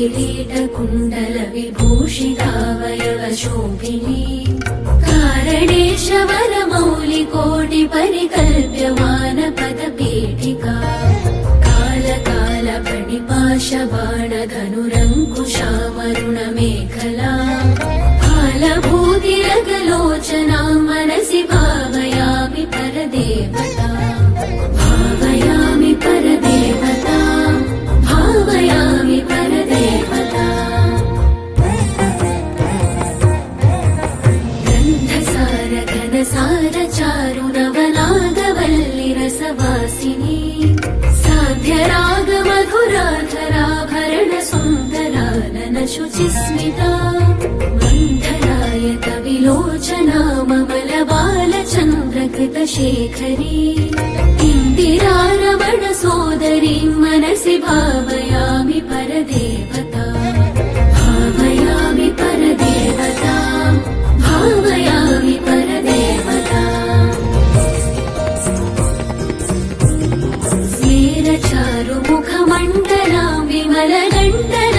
किरीटकुण्डलविभूषितावयवशोभिनी कारणेशवरमौलिकोटिपरिकल्प्यमानपदपीठिका कालकालपणिपाशबाणधनुरङ्कुशामरुणमेखला फालभूतिरगलोचनां मनसि भावयामि परदेवता भावयामि परदेवता भावयामि परदेवता गन्धसार घनसार चारुनवनागवल्लिरसवासिनी साध्यराग मधुराधराभरण सुन्दरानन शुचिस्मिता मन्थरायत विलोचना ममलबालचन्द्रकृतशेखरी इन्दिरारमण सोदरी मनसि भावयामि परदेवता भावयामि परदेवता भावयामि परदेवता स्मेरचारुमुखमण्डलां विमलगण्डलां